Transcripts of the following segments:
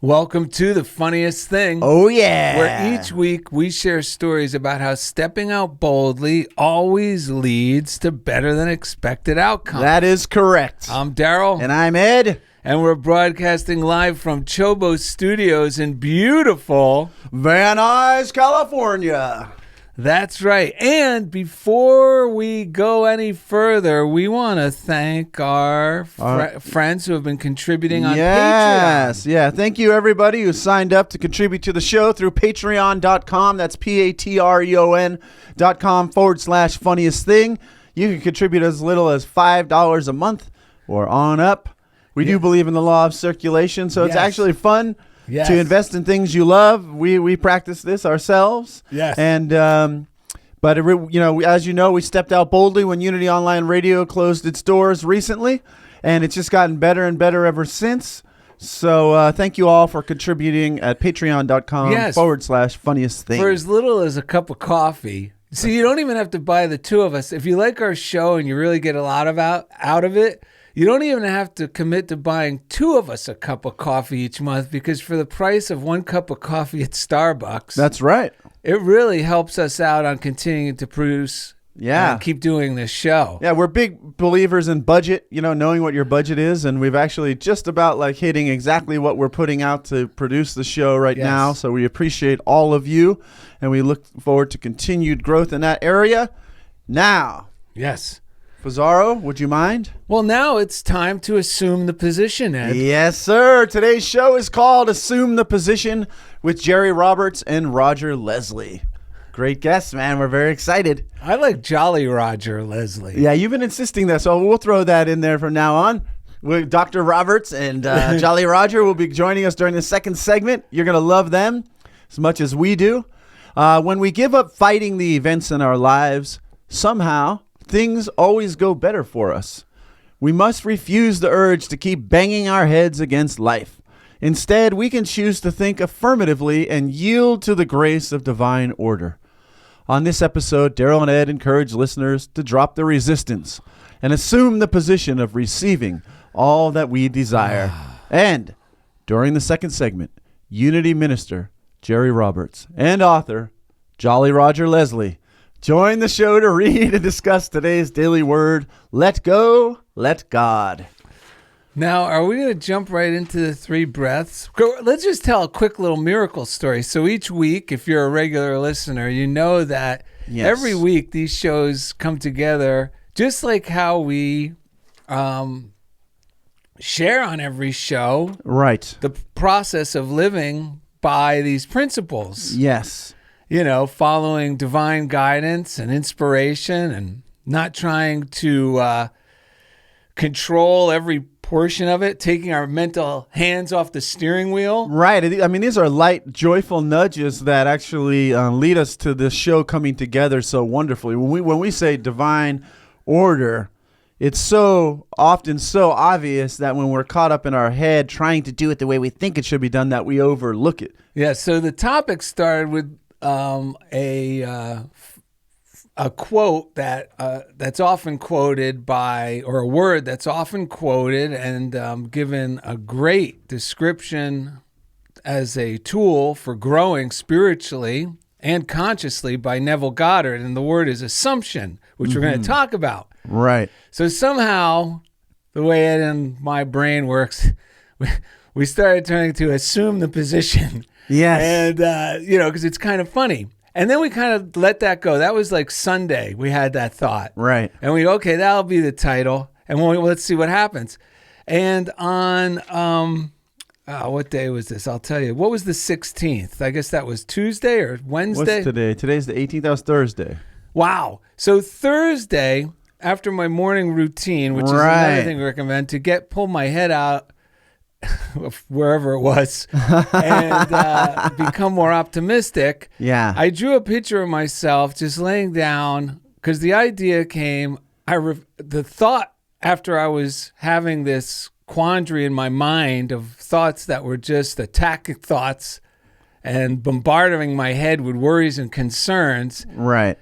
Welcome to The Funniest Thing. Oh, yeah. Where each week we share stories about how stepping out boldly always leads to better than expected outcomes. That is correct. I'm Darrell. And I'm Ed. And we're broadcasting live from CHOBO Studios in beautiful Van Nuys, California. That's right. And before we go any further, we want to thank our friends who have been contributing on Patreon. Yes. Yeah. Thank you, everybody who signed up to contribute to the show through patreon.com. That's patreon.com/funniest thing. You can contribute as little as $5 a month or on up. We do believe in the law of circulation, so it's actually fun. Yes. To invest in things you love. We practice this ourselves. Yes. And but as you know, we stepped out boldly when Unity Online Radio closed its doors recently, and it's just gotten better and better ever since. So thank you all for contributing at patreon.com/funniest thing. For as little as a cup of coffee. See, you don't even have to buy the two of us. If you like our show and you really get a lot of out of it, you don't even have to commit to buying two of us a cup of coffee each month, because for the price of one cup of coffee at Starbucks, that's right. It really helps us out on continuing to produce and keep doing this show. Yeah, we're big believers in budget, knowing what your budget is, and we've actually just about hitting exactly what we're putting out to produce the show right now. So we appreciate all of you, and we look forward to continued growth in that area. Now. Yes. Pizarro, would you mind? Well, now it's time to assume the position, Ed. Yes, sir. Today's show is called Assume the Position with Jerry Roberts and Roger Leslie. Great guests, man. We're very excited. I like Jolly Roger Leslie. Yeah, you've been insisting that, so we'll throw that in there from now on. Dr. Roberts and Jolly Roger will be joining us during the second segment. You're going to love them as much as we do. When we give up fighting the events in our lives, somehow things always go better for us. We must refuse the urge to keep banging our heads against life. Instead, we can choose to think affirmatively and yield to the grace of divine order. On this episode, Darrell and Ed encourage listeners to drop the resistance and assume the position of receiving all that we desire. And during the second segment, Unity minister Jerry Roberts and author Jolly Roger Leslie join the show to read and discuss today's daily word, Let Go, Let God. Now, are we going to jump right into the three breaths? Let's just tell a quick little miracle story. So each week, if you're a regular listener, you know that every week these shows come together just like how we share on every show. Right. The process of living by these principles. Yes. Following divine guidance and inspiration and not trying to control every portion of it, taking our mental hands off the steering wheel. Right. I mean, these are light, joyful nudges that actually lead us to this show coming together so wonderfully. When we say divine order, it's so often so obvious that when we're caught up in our head trying to do it the way we think it should be done, that we overlook it. Yeah, so the topic started with a quote that's often quoted by, or a word that's often quoted and given a great description as a tool for growing spiritually and consciously by Neville Goddard, and the word is assumption, which we're going to talk about. Right. So somehow, the way it in my brain works, we started trying to assume the position. Yes. And, because it's kind of funny. And then we kind of let that go. That was like Sunday. We had that thought. Right. And that'll be the title. And let's see what happens. And on, what day was this? I'll tell you. What was the 16th? I guess that was Tuesday or Wednesday? What's today? Today's the 18th. That was Thursday. Wow. So Thursday, after my morning routine, which is another thing we recommend, to pull my head out wherever it was and become more optimistic. Yeah. I drew a picture of myself just laying down because the idea came, the thought after I was having this quandary in my mind of thoughts that were just attacking thoughts and bombarding my head with worries and concerns. Right.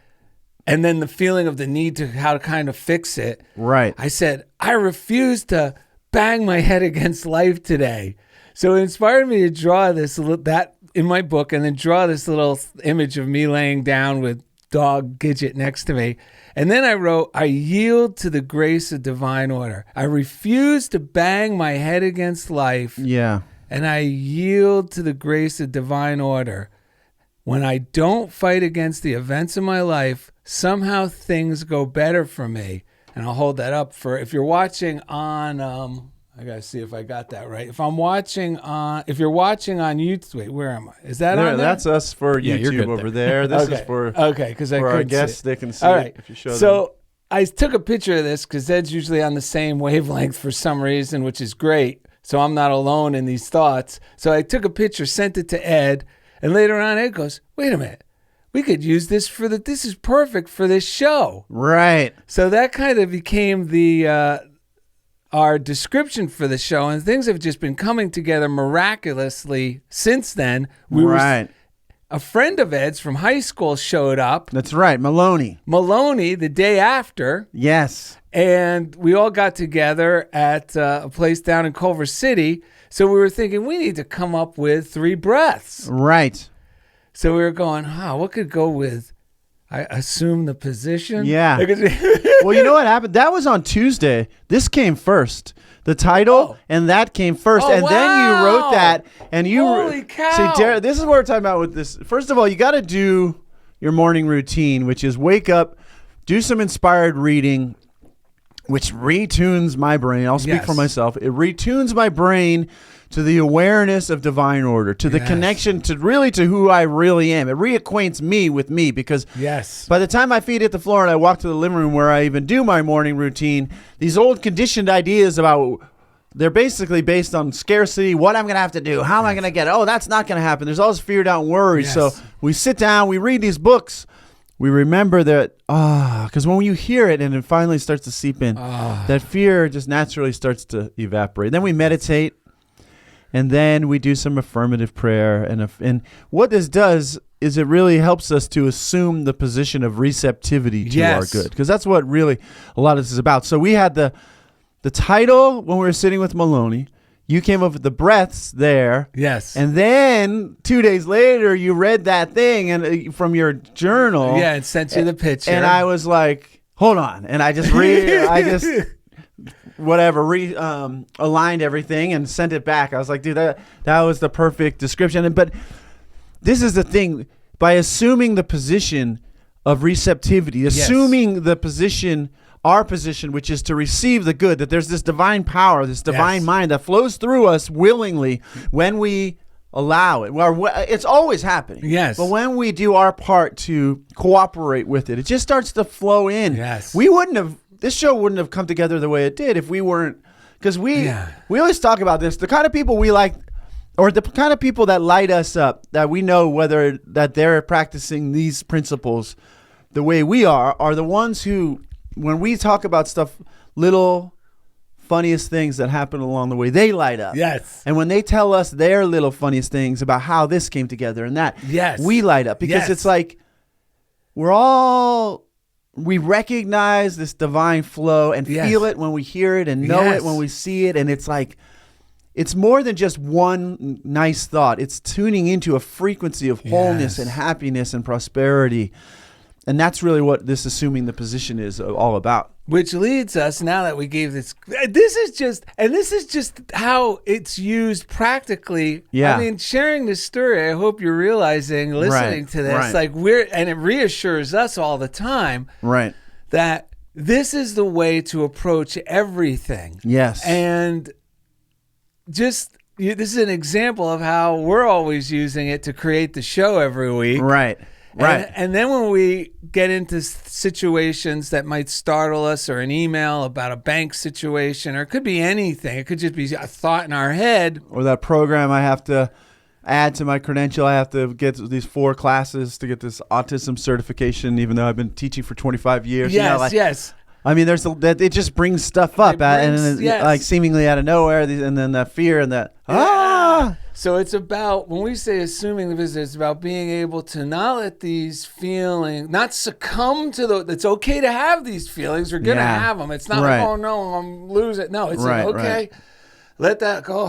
And then the feeling of the need to how to kind of fix it. Right. I said, I refuse to bang my head against life today. So it inspired me to draw that in my book, and then draw this little image of me laying down with dog Gidget next to me. And then I wrote, I yield to the grace of divine order. I refuse to bang my head against life. Yeah. And I yield to the grace of divine order. When I don't fight against the events of my life, somehow things go better for me. And I'll hold that up for if you're watching on, I got to see if I got that right. If you're watching on YouTube, wait, where am I? Is that on there? That's us for YouTube over there. This is for our guests. They can see it if you show them. So I took a picture of this because Ed's usually on the same wavelength for some reason, which is great. So I'm not alone in these thoughts. So I took a picture, sent it to Ed, and later on Ed goes, wait a minute. We could use this this is perfect for this show. Right. So that kind of became our description for the show, and things have just been coming together miraculously since then. A friend of Ed's from high school showed up. That's right, Maloney, the day after. Yes. And we all got together at a place down in Culver City. So we were thinking we need to come up with 3 breaths. Right. So we were going, what could go with, I assume the position? Yeah. Well, you know what happened? That was on Tuesday. This came first. The title and that came first. Then you wrote that. And you Holy cow. See, Darrell, this is what we're talking about with this. First of all, you got to do your morning routine, which is wake up, do some inspired reading, which retunes my brain. I'll speak for myself. It retunes my brain to the awareness of divine order, to the connection to who I really am. It reacquaints me with me because by the time my feet hit the floor and I walk to the living room where I even do my morning routine, these old conditioned ideas they're basically based on scarcity, what I'm going to have to do, how am I going to get it? Oh, that's not going to happen. There's all this fear, doubt, and worry. So we sit down, we read these books, we remember that, because when you hear it and it finally starts to seep in, that fear just naturally starts to evaporate. Then we meditate. And then we do some affirmative prayer. And what this does is it really helps us to assume the position of receptivity to our good. Because that's what really a lot of this is about. So we had the title when we were sitting with Maloney. You came up with the breaths there. Yes. And then 2 days later, you read that thing from your journal. Yeah, and sent you the picture. And I was like, hold on. And I just aligned everything and sent it back. I was like, dude, that was the perfect description. But this is the thing. By assuming the position of receptivity, assuming the position, our position, which is to receive the good, that there's this divine power, this divine mind that flows through us willingly when we allow it. Well, it's always happening. Yes. But when we do our part to cooperate with it, it just starts to flow in. Yes. This show wouldn't have come together the way it did if we weren't, because we always talk about this. The kind of people we like, or the kind of people that light us up, that we know whether that they're practicing these principles the way we are the ones who, when we talk about stuff, little funniest things that happen along the way, they light up. Yes. And when they tell us their little funniest things about how this came together and that, we light up because it's like we recognize this divine flow and feel it when we hear it and know it when we see it. And it's like, it's more than just one nice thought. It's tuning into a frequency of wholeness and happiness and prosperity. And that's really what this assuming the position is all about. Which leads us, now that we gave this is just how it's used practically. Yeah. I mean, sharing this story, I hope you're realizing, listening to this, and it reassures us all the time that this is the way to approach everything. Yes. And this is an example of how we're always using it to create the show every week. Right. And then when we get into situations that might startle us, or an email about a bank situation, or it could be anything. It could just be a thought in our head. Or that program I have to add to my credential. I have to get these 4 classes to get this autism certification, even though I've been teaching for 25 years. Yes. I mean, it just brings stuff up like seemingly out of nowhere, and then that fear and that, So it's about, when we say assuming the visit, it's about being able to not let these feelings, not succumb to it's okay to have these feelings. We're going to have them. It's not like, oh no, I'm losing. No, it's like, okay, let that go.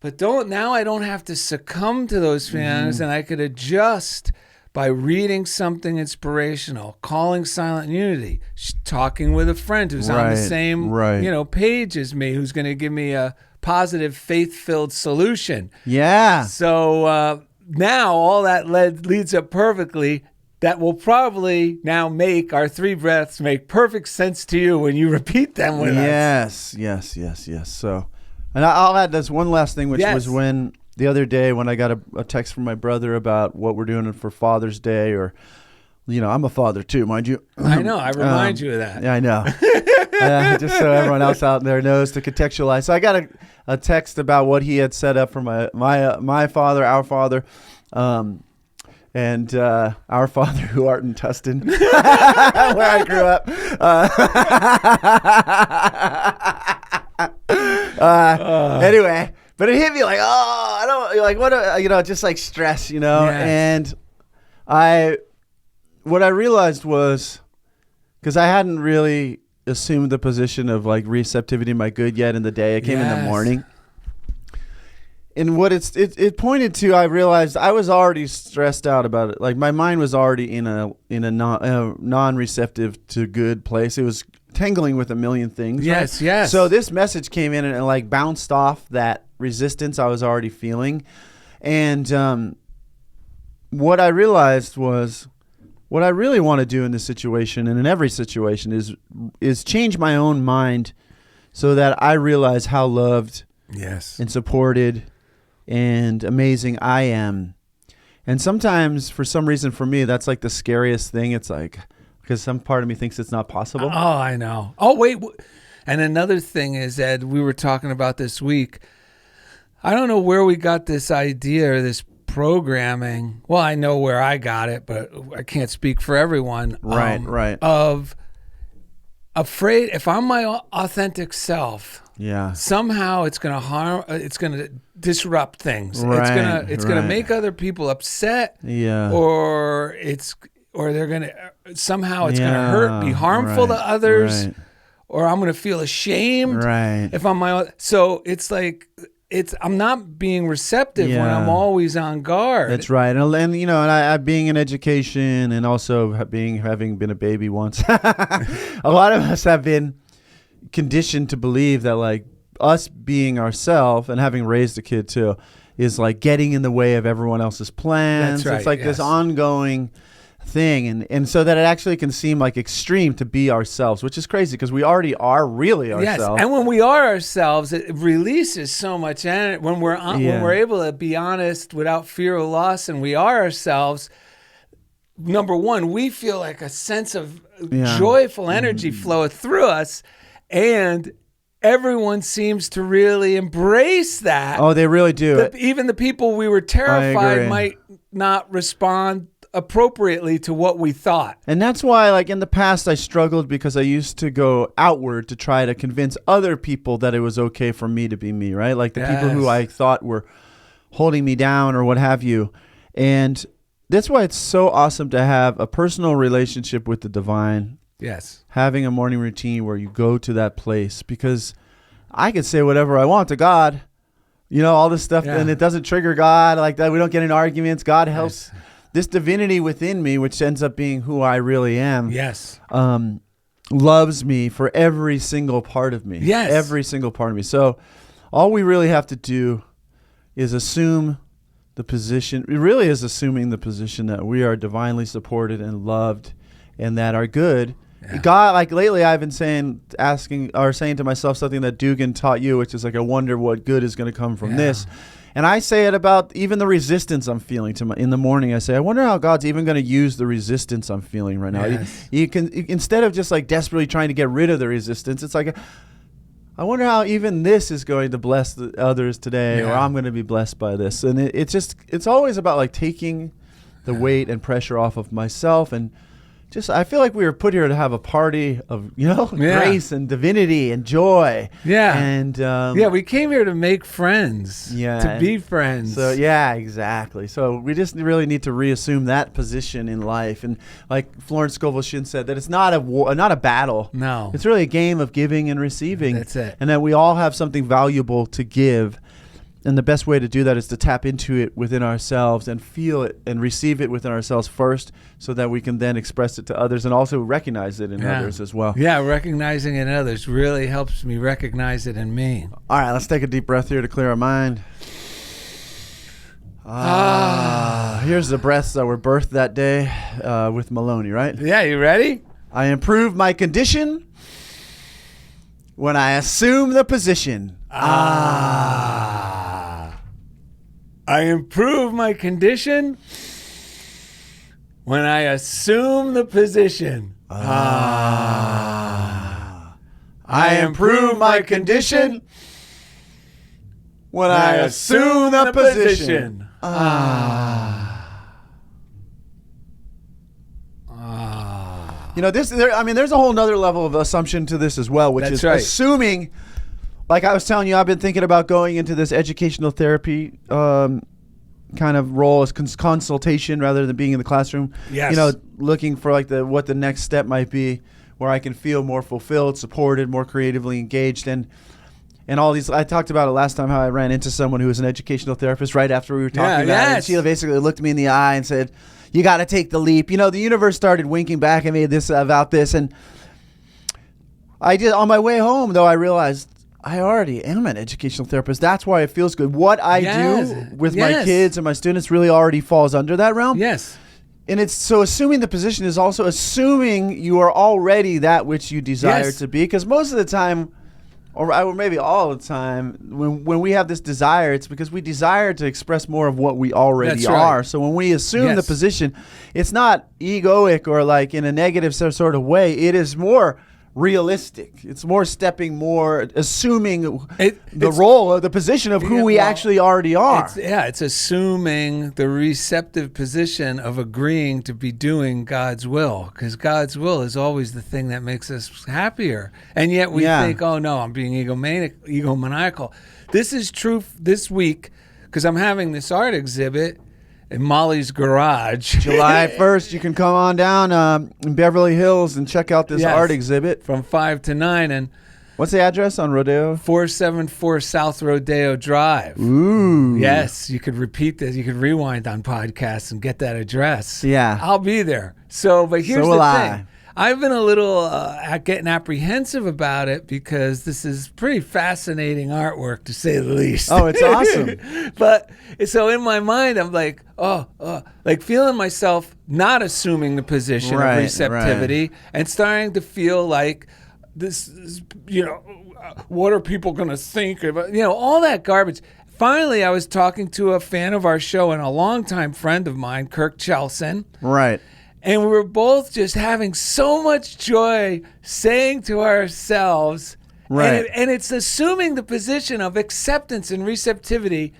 But now I don't have to succumb to those feelings, and I could adjust by reading something inspirational, calling Silent Unity, talking with a friend who's on the same page as me, who's going to give me a positive, faith-filled solution. Yeah. So now all that leads up perfectly. That will probably now make our 3 breaths make perfect sense to you when you repeat them with us. Yes. So, and I'll add this one last thing, which was when the other day when I got a text from my brother about what we're doing for Father's Day, or, I'm a father too, mind you. I know. I remind you of that. Yeah, I know. Just so everyone else out there knows to contextualize. So I got a text about what he had set up for my father, our father, and our Father who art in Tustin, where I grew up. Anyway, but it hit me like, I don't like what just like stress, and what I realized was, because I hadn't really assumed the position of like receptivity to my good yet in the day. It came in the morning. And what it pointed to, I realized I was already stressed out about it. Like my mind was already in a non-receptive to good place. It was tangling with a million things. Yes, right? yes. So this message came in and like bounced off that resistance I was already feeling. And what I realized was, what I really want to do in this situation and in every situation is change my own mind so that I realize how loved and supported and amazing I am. And sometimes, for some reason, for me, that's like the scariest thing. It's like, because some part of me thinks it's not possible. Oh, I know. Oh, wait. And another thing is, Ed, we were talking about this week. I don't know where we got this idea or this programming. Well, I know where I got it, but I can't speak for everyone. Right. Of afraid, if I'm my authentic self, somehow it's going to harm. It's going to disrupt things. Right, it's going to make other people upset. Yeah. Or they're going to somehow it's going to be harmful to others. Right. Or I'm going to feel ashamed. Right. If I'm so it's like I'm not being receptive when I'm always on guard. That's right. And I being in education and also having been a baby once, a lot of us have been conditioned to believe that like us being ourselves and having raised a kid too is like getting in the way of everyone else's plans. That's right, it's like this ongoing thing, and so that it actually can seem like extreme to be ourselves, which is crazy because we already are really ourselves. Yes, and when we are ourselves, it releases so much energy. When we're able to be honest without fear of loss, and we are ourselves. Number one, we feel like a sense of joyful energy flow through us, and everyone seems to really embrace that. Oh, they really do. Even the people we were terrified might not respond appropriately to what we thought. And that's why, like, in the past, I struggled because I used to go outward to try to convince other people that it was okay for me to be me, right? Like the people who I thought were holding me down or what have you. And that's why it's so awesome to have a personal relationship with the divine. Yes. Having a morning routine where you go to that place, because I could say whatever I want to God, all this stuff, and it doesn't trigger God like that. We don't get in arguments. God helps this divinity within me, which ends up being who I really am. Yes. Loves me for every single part of me. Yes. Every single part of me. So all we really have to do is assume the position. It really is assuming the position that we are divinely supported and loved, and that are good. Yeah. God, like lately I've been saying to myself something that Dugan taught you, which is like, I wonder what good is going to come from this. And I say it about even the resistance I'm feeling in the morning. I say, I wonder how God's even going to use the resistance I'm feeling right now. Yes. You can, instead of just like desperately trying to get rid of the resistance, it's like, I wonder how even this is going to bless the others today, or I'm going to be blessed by this. And it's always about like taking the weight and pressure off of myself, and I feel like we were put here to have a party of, grace and divinity and joy. Yeah. And we came here to make friends. Yeah. To be friends. So exactly. So we just really need to reassume that position in life. And like Florence Scovel Shinn said, that it's not a war, not a battle. No. It's really a game of giving and receiving. That's it. And that we all have something valuable to give. And the best way to do that is to tap into it within ourselves and feel it and receive it within ourselves first, so that we can then express it to others and also recognize it in others as well. Yeah, recognizing it in others really helps me recognize it in me. All right, let's take a deep breath here to clear our mind. Here's the breaths that were birthed that day with Maloney, right? Yeah, you ready? I improve my condition when I assume the position. I improve my condition when I assume the position. I improve my condition when I assume the position. You know, there's a whole nother level of assumption to this as well, which is assuming. Like I was telling you, I've been thinking about going into this educational therapy kind of role as consultation rather than being in the classroom. Yes. You know, looking for like what the next step might be, where I can feel more fulfilled, supported, more creatively engaged, and all these. I talked about it last time, how I ran into someone who was an educational therapist right after we were talking about it. And she basically looked me in the eye and said, "You got to take the leap." You know, the universe started winking back at me about this, and I did. On my way home, though, I realized I already am an educational therapist. That's why it feels good. What I do with my kids and my students really already falls under that realm. Yes. And it's so assuming the position is also assuming you are already that which you desire to be. Because most of the time, or maybe all the time, when we have this desire, it's because we desire to express more of what we already are. Right. So when we assume the position, it's not egoic or like in a negative sort of way. It is more realistic. It's more assuming the role or the position of who we actually already are. It's assuming the receptive position of agreeing to be doing God's will, because God's will is always the thing that makes us happier. And yet we think, oh no, I'm being egomaniacal. This is true this week because I'm having this art exhibit in Molly's garage. July 1st, you can come on down in Beverly Hills and check out this art exhibit. From 5 to 9. And what's the address on Rodeo? 474 South Rodeo Drive. Ooh. Yes, you could repeat this. You could rewind on podcasts and get that address. Yeah. I'll be there. But here's the thing. I've been a little getting apprehensive about it because this is pretty fascinating artwork, to say the least. Oh, it's awesome. But so in my mind, I'm like, like feeling myself not assuming the position of receptivity and starting to feel like this is, what are people going to think about, all that garbage. Finally, I was talking to a fan of our show and a longtime friend of mine, Kirk Chelson. Right. And we were both just having so much joy saying to ourselves, and it's assuming the position of acceptance and receptivity,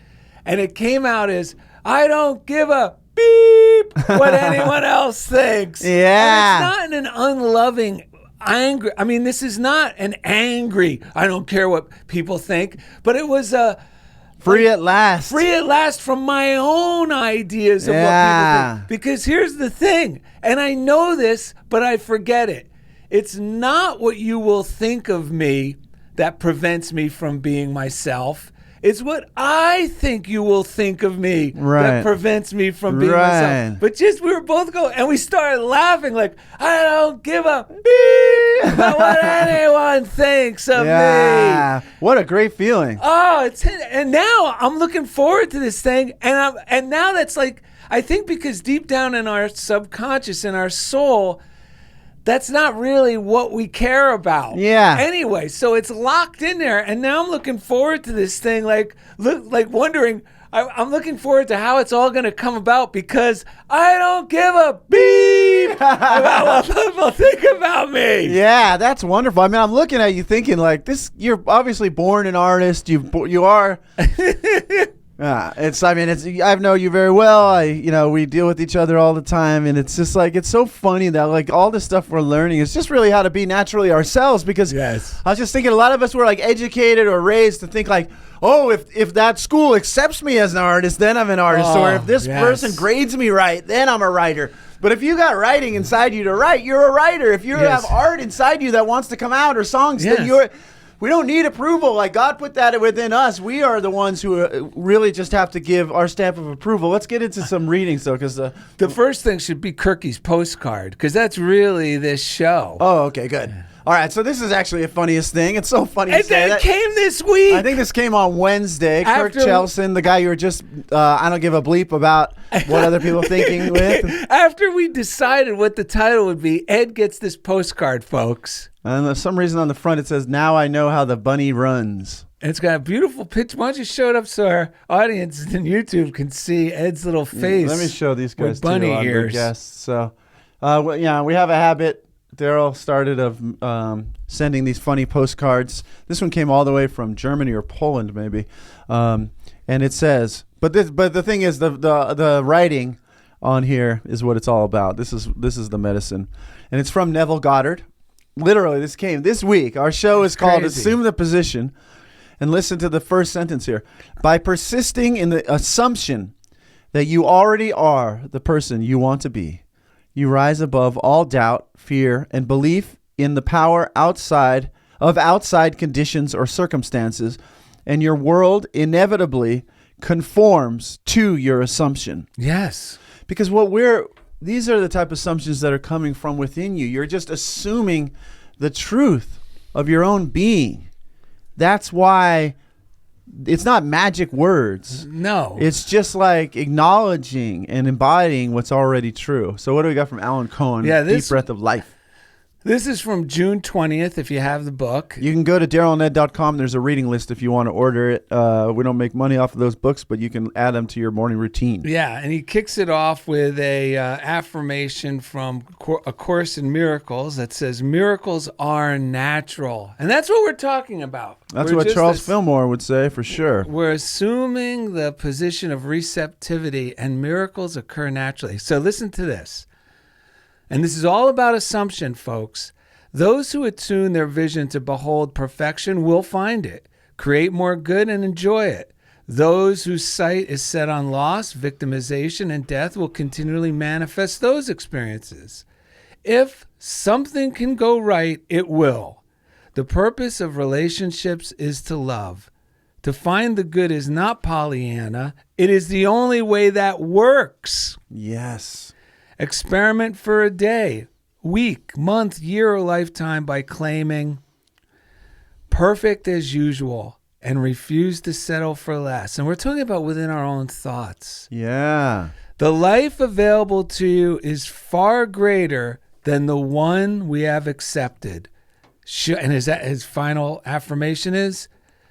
and it came out as, I don't give a beep what anyone else thinks. Yeah. And it's not in an unloving, angry, this is not an angry, I don't care what people think, but it was a, Free at last from my own ideas of what people think. Because here's the thing, and I know this, but I forget it. It's not what you will think of me that prevents me from being myself. It's what I think you will think of me that prevents me from being myself. But we were both going, and we started laughing like, I don't give a beep about what anyone thinks of me. What a great feeling. Oh, and now I'm looking forward to this thing, and now that's like, I think because deep down in our subconscious, in our soul, that's not really what we care about. Yeah. Anyway, so it's locked in there, and now I'm looking forward to this thing, like wondering. I'm looking forward to how it's all going to come about because I don't give a beep about what people think about me. Yeah, that's wonderful. I'm looking at you thinking like this. You're obviously born an artist. You are. I know you very well. We deal with each other all the time, and it's just like, it's so funny that like all the stuff we're learning is just really how to be naturally ourselves. Because I was just thinking, a lot of us were like educated or raised to think like, oh, if that school accepts me as an artist, then I'm an artist, or if this person grades me right, then I'm a writer. But if you got writing inside you to write, you're a writer. If you have art inside you that wants to come out, or songs, then We don't need approval. Like God put that within us. We are the ones who really just have to give our stamp of approval. Let's get into some readings, though, because the first thing should be Kirky's postcard, because that's really this show. Oh, okay, good. All right, so this is actually the funniest thing. It's so funny to say that. It came this week. I think this came on Wednesday. Kirk Chelson, the guy you were just, I don't give a bleep about what other people are thinking with. After we decided what the title would be, Ed gets this postcard, folks. And for some reason on the front it says, "Now I know how the bunny runs." And it's got a beautiful picture. Why don't you show it up so our audience in YouTube can see Ed's little face? Let me show these guys with bunny ears. Guests. So, we have a habit. Darrell started of sending these funny postcards. This one came all the way from Germany or Poland, maybe, and it says, but the thing is, the writing on here is what it's all about. This is the medicine, and it's from Neville Goddard. Literally, this came this week. Our show is called "Assume the Position," and listen to the first sentence here. By persisting in the assumption that you already are the person you want to be, you rise above all doubt, fear, and belief in the power outside conditions or circumstances, and your world inevitably conforms to your assumption. Yes. Because these are the type of assumptions that are coming from within you. You're just assuming the truth of your own being. That's why it's not magic words. No. It's just like acknowledging and embodying what's already true. So what do we got from Alan Cohen? Yeah, Deep Breath of Life. This is from June 20th, if you have the book. You can go to darrellanded.com. There's a reading list if you want to order it. We don't make money off of those books, but you can add them to your morning routine. Yeah, and he kicks it off with a affirmation from A Course in Miracles that says, miracles are natural. And that's what we're talking about. That's what Charles Fillmore would say, for sure. We're assuming the position of receptivity, and miracles occur naturally. So listen to this. And this is all about assumption, folks. Those who attune their vision to behold perfection will find it, create more good, and enjoy it. Those whose sight is set on loss, victimization, and death will continually manifest those experiences. If something can go right, it will. The purpose of relationships is to love. To find the good is not Pollyanna. It is the only way that works. Yes. Experiment for a day, week, month, year, or lifetime by claiming perfect as usual and refuse to settle for less. And we're talking about within our own thoughts. Yeah. The life available to you is far greater than the one we have accepted. And his final affirmation is,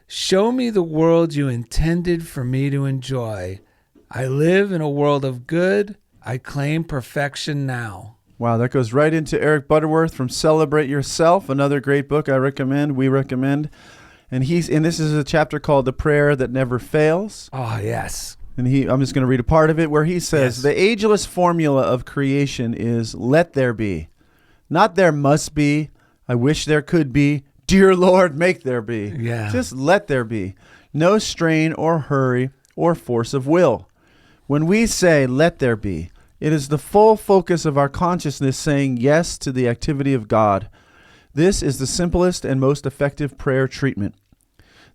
show me the world you intended for me to enjoy. I live in a world of good. I claim perfection now. Wow, that goes right into Eric Butterworth from Celebrate Yourself, another great book we recommend. And this is a chapter called The Prayer That Never Fails. Oh, yes. And I'm just going to read a part of it where he says, The ageless formula of creation is let there be. Not there must be, I wish there could be, dear Lord, make there be. Yeah. Just let there be. No strain or hurry or force of will. When we say, let there be, it is the full focus of our consciousness saying yes to the activity of God. This is the simplest and most effective prayer treatment.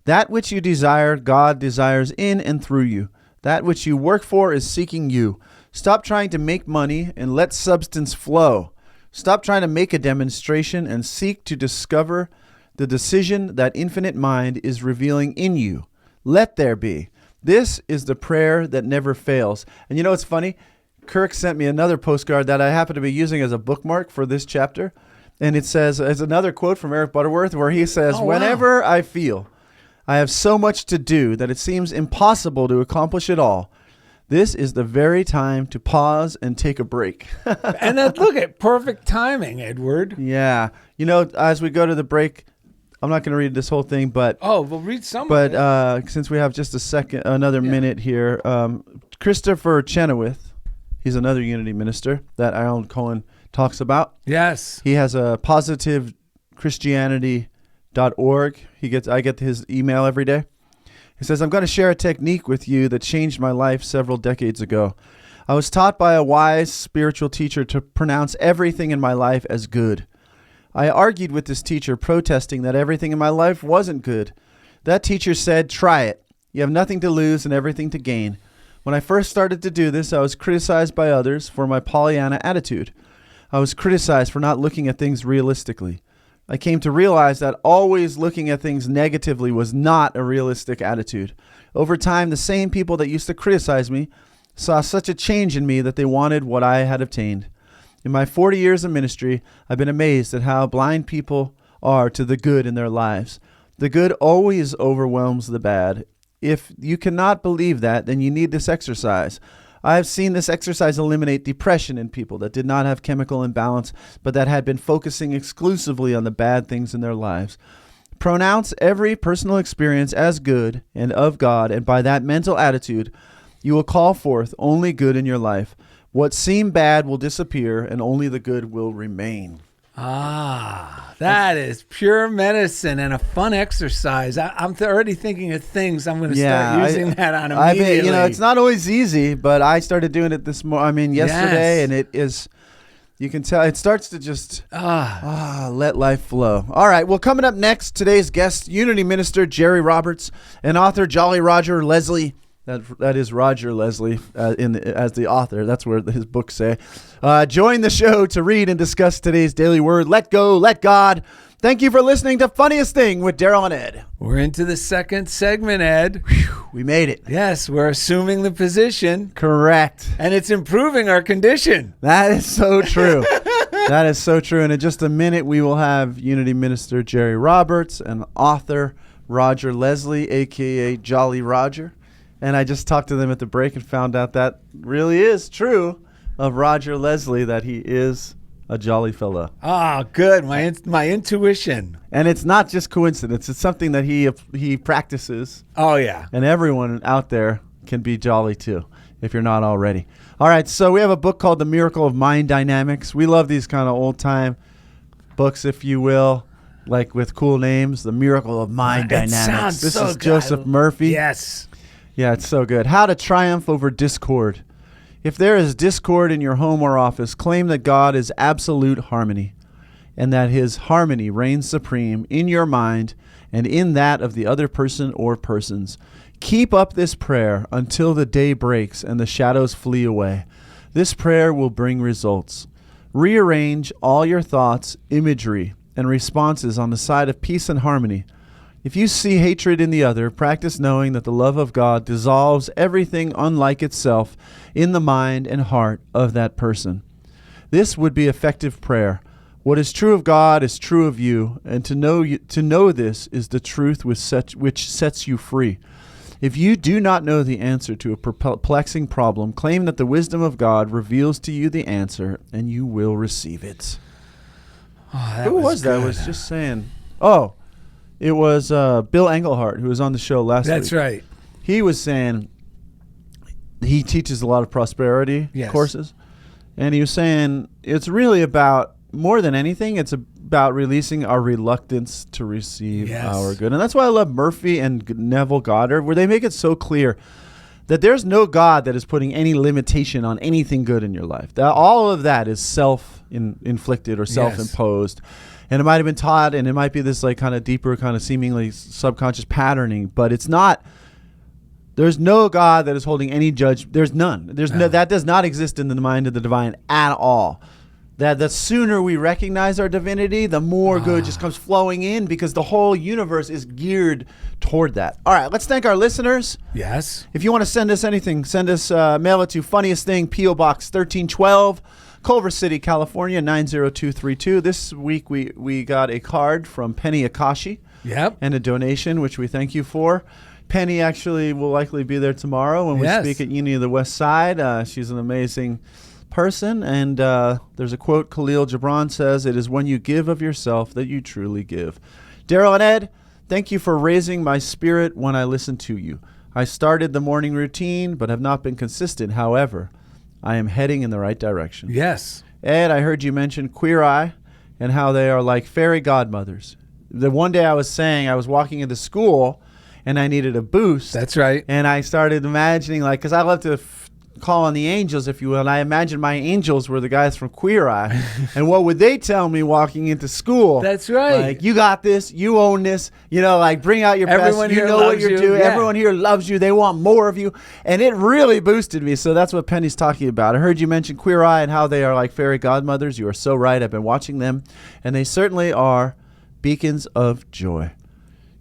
That which you desire, God desires in and through you. That which you work for is seeking you. Stop trying to make money and let substance flow. Stop trying to make a demonstration and seek to discover the decision that infinite mind is revealing in you. Let there be. This is the prayer that never fails. And you know what's funny? Kirk sent me another postcard that I happen to be using as a bookmark for this chapter. And it says, as another quote from Eric Butterworth, where he says, whenever I feel I have so much to do that it seems impossible to accomplish it all, this is the very time to pause and take a break. And then look at perfect timing, Edward. Yeah. You know, as we go to the break, I'm not going to read this whole thing, but we'll read some of it. But since we have just another minute here, Christopher Chenoweth, he's another Unity minister that Alan Cohen talks about. Yes. He has a positivechristianity.org. I get his email every day. He says, I'm going to share a technique with you that changed my life several decades ago. I was taught by a wise spiritual teacher to pronounce everything in my life as good. I argued with this teacher, protesting that everything in my life wasn't good. That teacher said, "Try it. You have nothing to lose and everything to gain." When I first started to do this, I was criticized by others for my Pollyanna attitude. I was criticized for not looking at things realistically. I came to realize that always looking at things negatively was not a realistic attitude. Over time, the same people that used to criticize me saw such a change in me that they wanted what I had obtained. In my 40 years of ministry, I've been amazed at how blind people are to the good in their lives. The good always overwhelms the bad. If you cannot believe that, then you need this exercise. I have seen this exercise eliminate depression in people that did not have chemical imbalance, but that had been focusing exclusively on the bad things in their lives. Pronounce every personal experience as good and of God, and by that mental attitude, you will call forth only good in your life. What seemed bad will disappear, and only the good will remain. That is pure medicine and a fun exercise. I'm already thinking of things I'm going to start using that on immediately. It's not always easy, but I started doing it yesterday, and it is, you can tell, it starts to just let life flow. All right, well, coming up next, today's guest, Unity Minister Jerry Roberts and author Jolly Roger Leslie. That is Roger Leslie as the author. That's where his books say. Join the show to read and discuss today's daily word. Let go, let God. Thank you for listening to Funniest Thing with Darrell and Ed. We're into the second segment, Ed. Whew, we made it. Yes, we're assuming the position. Correct. And it's improving our condition. That is so true. That is so true. And in just a minute, we will have Unity Minister Jerry Roberts and author Roger Leslie, a.k.a. Jolly Roger. And I just talked to them at the break and found out that really is true of Roger Leslie, that he is a jolly fellow. Good. My intuition. And it's not just coincidence. It's something that he practices. Oh, yeah. And everyone out there can be jolly too, if you're not already. All right, so we have a book called The Miracle of Mind Dynamics. We love these kind of old-time books, if you will, like with cool names. The Miracle of Mind Dynamics. This is Joseph Murphy. Yes. Yeah, it's so good. How to triumph over discord. If there is discord in your home or office, claim that God is absolute harmony and that his harmony reigns supreme in your mind and in that of the other person or persons. Keep up this prayer until the day breaks and the shadows flee away. This prayer will bring results. Rearrange all your thoughts, imagery, and responses on the side of peace and harmony. If you see hatred in the other, practice knowing that the love of God dissolves everything unlike itself in the mind and heart of that person. This would be effective prayer. What is true of God is true of you, and to know this is the truth which sets you free. If you do not know the answer to a perplexing problem, claim that the wisdom of God reveals to you the answer, and you will receive it. Who was that? I was just saying. It was Bill Englehart, who was on the show last week. That's right. He was saying he teaches a lot of prosperity courses. And he was saying it's really about, more than anything, it's about releasing our reluctance to receive our good. And that's why I love Murphy and Neville Goddard, where they make it so clear that there's no God that is putting any limitation on anything good in your life. That all of that is self-inflicted or self-imposed. And it might have been taught, and it might be this like kind of deeper, kind of seemingly subconscious patterning, but it's not. There's no God that is holding any judge. There's none. That does not exist in the mind of the divine at all. That the sooner we recognize our divinity, the more good just comes flowing in, because the whole universe is geared toward that. All right, let's thank our listeners. Yes. If you want to send us anything, send us mail it to Funniest Thing, P.O. Box 1312. Culver City, California, 90232. This week we got a card from Penny Akashi. Yep. And a donation, which we thank you for. Penny actually will likely be there tomorrow when we speak at Unity of the West Side. She's an amazing person. And there's a quote Khalil Gibran says, "It is when you give of yourself that you truly give." Darrell and Ed, thank you for raising my spirit when I listen to you. I started the morning routine, but have not been consistent. However, I am heading in the right direction. Yes. Ed, I heard you mention Queer Eye and how they are like fairy godmothers. The one day I was saying I was walking into school and I needed a boost. That's right. And I started imagining, like, because I love to call on the angels, if you will. And I imagine my angels were the guys from Queer Eye. And what would they tell me walking into school? That's right. Like, you got this. You own this. You know, like, bring out your Everyone best. You here know what loves you're you. doing. Yeah. Everyone here loves you. They want more of you. And it really boosted me. So that's what Penny's talking about. I heard you mention Queer Eye and how they are like fairy godmothers. You are so right. I've been watching them. And they certainly are beacons of joy.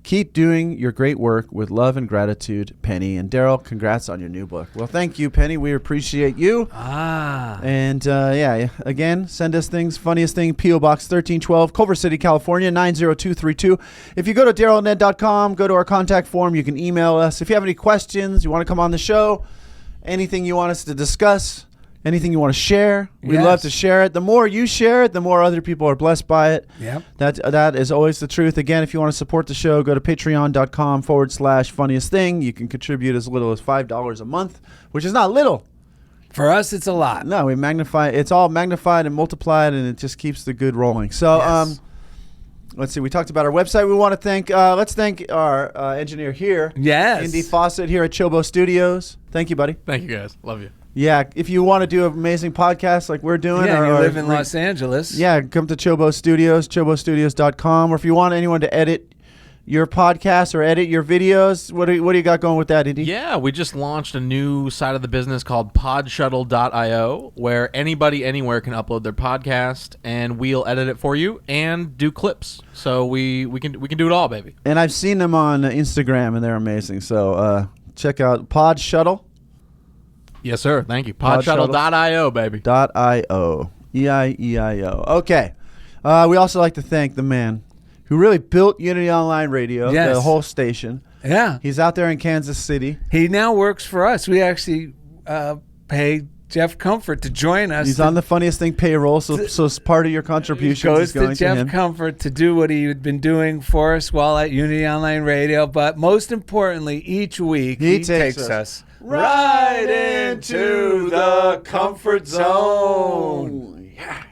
Keep doing your great work with love and gratitude, Penny. And Darrell, congrats on your new book. Well, thank you, Penny. We appreciate you. And again, send us things. Funniest thing, P.O. Box 1312, Culver City, California, 90232. If you go to darrellanded.com, go to our contact form. You can email us. If you have any questions, you want to come on the show, anything you want us to discuss, anything you want to share, we love to share it. The more you share it, the more other people are blessed by it. Yep. That is always the truth. Again, if you want to support the show, go to patreon.com/funniest thing. You can contribute as little as $5 a month, which is not little. For us, it's a lot. No, we magnify. It's all magnified and multiplied, and it just keeps the good rolling. So, let's see. We talked about our website. We want to thank. Let's thank our engineer here. Yes. Indy Fawcett here at CHOBO Studios. Thank you, buddy. Thank you, guys. Love you. Yeah, if you want to do an amazing podcast like we're doing, Yeah, or you live in Los Angeles. Yeah, come to CHOBO Studios, chobostudios.com. Or if you want anyone to edit your podcast or edit your videos, what do you got going with that, Indy? Yeah, we just launched a new side of the business called PodShuttle.io, where anybody anywhere can upload their podcast, and we'll edit it for you and do clips. So we can do it all, baby. And I've seen them on Instagram, and they're amazing. So check out PodShuttle. Yes, sir. Thank you. PodShuttle.io, baby. .io. E-I-E-I-O. Okay. We also like to thank the man who really built Unity Online Radio, the whole station. Yeah. He's out there in Kansas City. He now works for us. We actually pay Jeff Comfort to join us. He's on the Funniest Thing payroll, so it's part of your contribution goes is going to Jeff him. Comfort to do what he had been doing for us while at Unity Online Radio. But most importantly, each week he takes us right into the comfort zone. Yeah.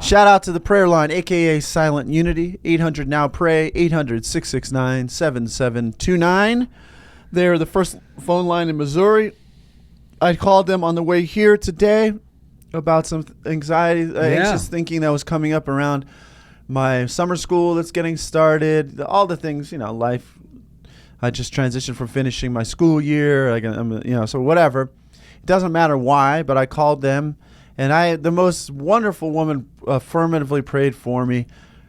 Shout out to the prayer line, a.k.a. Silent Unity, 800-NOW-PRAY, 800-669-7729. They're the first phone line in Missouri. I called them on the way here today about some anxiety, anxious thinking that was coming up around my summer school that's getting started, all the things, life. I just transitioned from finishing my school year, so whatever. It doesn't matter why, but I called them, and the most wonderful woman affirmatively prayed for me,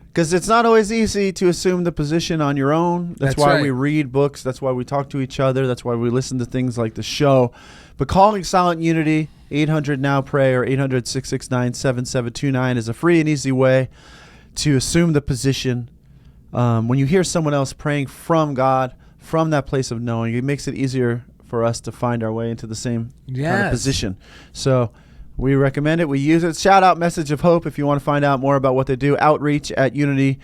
because it's not always easy to assume the position on your own. That's why we read books. That's why we talk to each other. That's why we listen to things like the show. But calling Silent Unity, 800-NOW-PRAY or 800-669-7729 is a free and easy way to assume the position. When you hear someone else praying from God, from that place of knowing, it makes it easier for us to find our way into the same kind of position. So we recommend it. We use it. Shout out Message of Hope if you want to find out more about what they do. Outreach at Unity.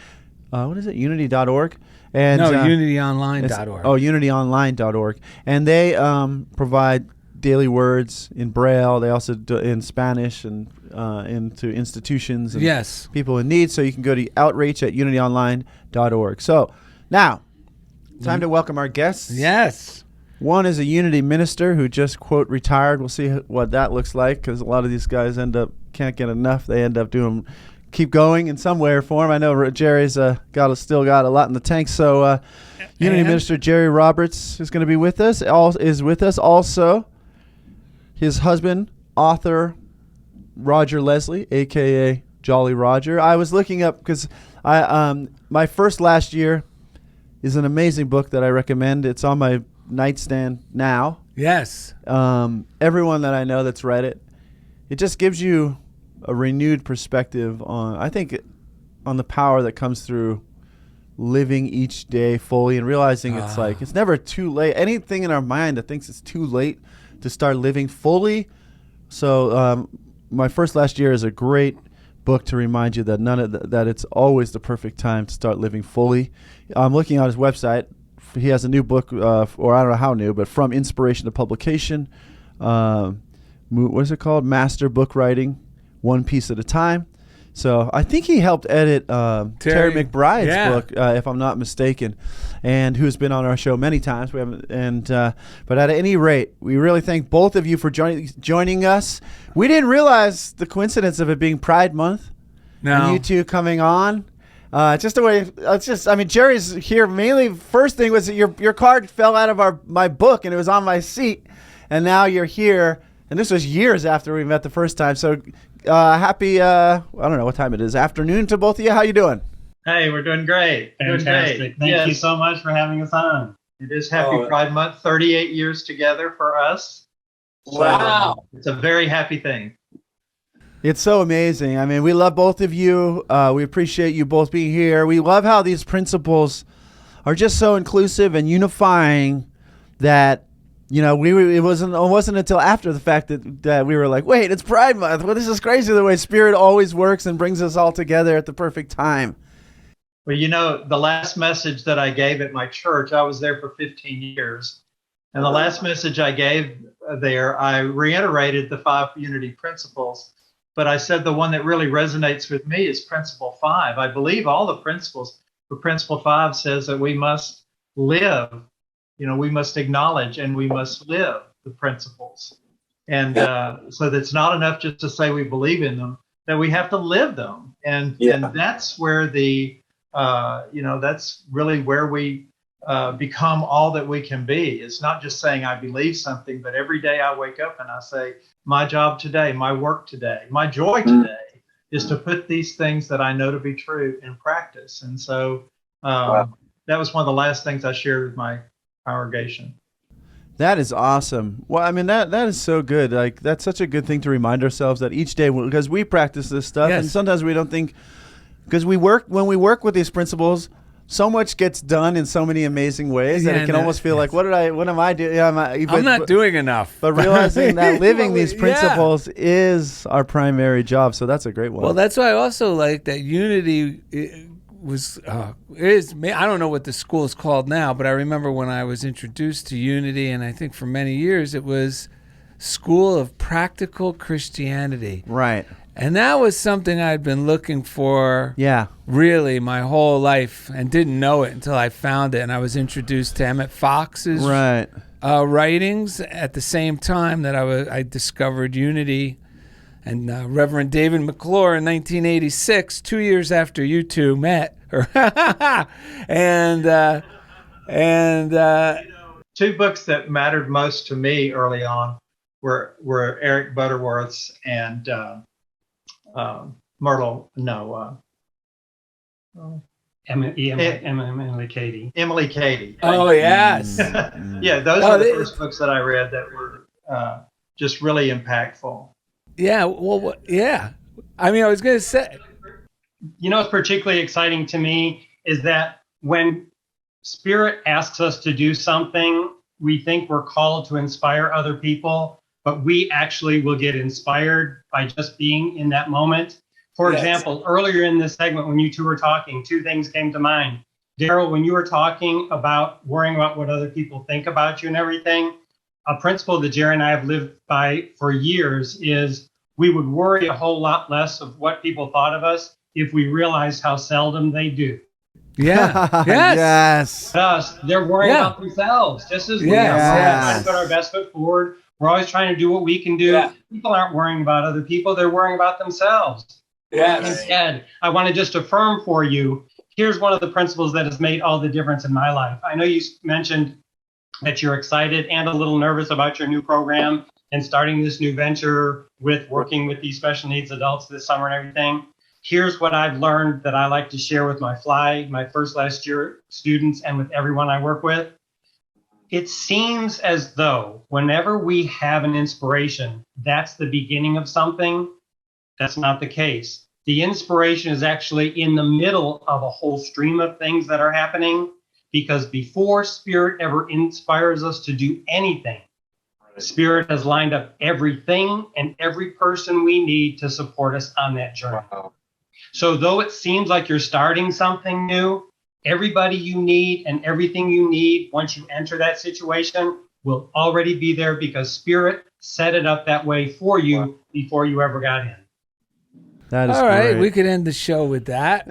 What is it? Unity.org. And UnityOnline.org. UnityOnline.org. And they provide daily words in Braille. They also do in Spanish and into institutions and people in need. So you can go to outreach at UnityOnline.org. So now, time to welcome our guests. Yes. One is a Unity minister who just, quote, retired. We'll see what that looks like, because a lot of these guys can't get enough. They end up keep going in some way or form. I know Jerry's still got a lot in the tank. So Unity minister Jerry Roberts is going to be with us. Also, his husband, author Roger Leslie, a.k.a. Jolly Roger. I was looking up because my first last year is an amazing book that I recommend. It's on my nightstand now. Yes. Everyone that I know that's read it, it just gives you a renewed perspective on the power that comes through living each day fully and realizing it's never too late. Anything in our mind that thinks it's too late to start living fully. So my first last year is a great book to remind you that that it's always the perfect time to start living fully. I'm looking at his website. He has a new book, or I don't know how new, but From Inspiration to Publication. What is it called? Master Book Writing, One Piece at a Time. So I think he helped edit Terry McBride's book, if I'm not mistaken, and who's been on our show many times. We haven't, but at any rate, we really thank both of you for joining us. We didn't realize the coincidence of it being Pride Month. No. And you two coming on. Just the way it's just. I mean, Jerry's here mainly. First thing was that your card fell out of my book and it was on my seat, and now you're here. And this was years after we met the first time. So happy. I don't know what time it is. Afternoon to both of you. How you doing? Hey, we're doing great. Fantastic. Thank you so much for having us on. It is Happy Pride Month. 38 years together for us. Wow. So it's a very happy thing. It's so amazing. I mean, we love both of you. We appreciate you both being here. We love how these principles are just so inclusive and unifying that, you know, it wasn't until after the fact that we were like, wait, it's Pride Month. Well, this is crazy the way Spirit always works and brings us all together at the perfect time. Well, you know, the last message that I gave at my church, I was there for 15 years. And the last message I gave there, I reiterated the 5 unity principles. But I said the one that really resonates with me is Principle 5. I believe all the principles, but Principle 5 says that we must live. You know, we must acknowledge and we must live the principles. And so that's not enough just to say we believe in them, that we have to live them. And that's where that's really where we become all that we can be. It's not just saying I believe something, but every day I wake up and I say, my job today, my work today, my joy today is to put these things that I know to be true in practice. And so that was one of the last things I shared with my congregation. That is awesome. Well, I mean, that is so good. Like, that's such a good thing to remind ourselves that each day, because we practice this stuff, and sometimes we don't think, because when we work with these principles, so much gets done in so many amazing ways that it can almost feel like, what am I doing? I'm not doing enough. But realizing that living these principles is our primary job. So that's a great one. Well, that's why I also like that unity is. I don't know what the school is called now, but I remember when I was introduced to unity, and I think for many years it was School of Practical Christianity. Right. And that was something I'd been looking for really my whole life and didn't know it until I found it. And I was introduced to Emmett Fox's writings at the same time that I discovered unity. And Reverend David McClure in 1986, 2 years after you two met. and 2 books that mattered most to me early on were Eric Butterworth's and Emily Cady. Emily Cady. Oh, yes. Yeah, those are the first books that I read that were just really impactful. Yeah, well, yeah. I mean, I was going to say. You know, what's particularly exciting to me is that when Spirit asks us to do something, we think we're called to inspire other people, but we actually will get inspired by just being in that moment. For example, earlier in this segment, when you two were talking, 2 things came to mind. Darrell, when you were talking about worrying about what other people think about you and everything, a principle that Jerry and I have lived by for years is we would worry a whole lot less of what people thought of us if we realized how seldom they do. Yeah. Yes. They're worrying about themselves, just as we are. We're trying to put our best foot forward. We're always trying to do what we can do. Yeah. People aren't worrying about other people. They're worrying about themselves. Yes. And Ed, I want to just affirm for you, here's one of the principles that has made all the difference in my life. I know you mentioned that you're excited and a little nervous about your new program and starting this new venture with working with these special needs adults this summer and everything. Here's what I've learned that I like to share with my first last year students and with everyone I work with. It seems as though whenever we have an inspiration, that's the beginning of something. That's not the case. The inspiration is actually in the middle of a whole stream of things that are happening, because before Spirit ever inspires us to do anything, Spirit has lined up everything and every person we need to support us on that journey. So though it seems like you're starting something new, everybody you need and everything you need once you enter that situation will already be there, because Spirit set it up that way for you before you ever got in. That is All right, great. we could end the show with that.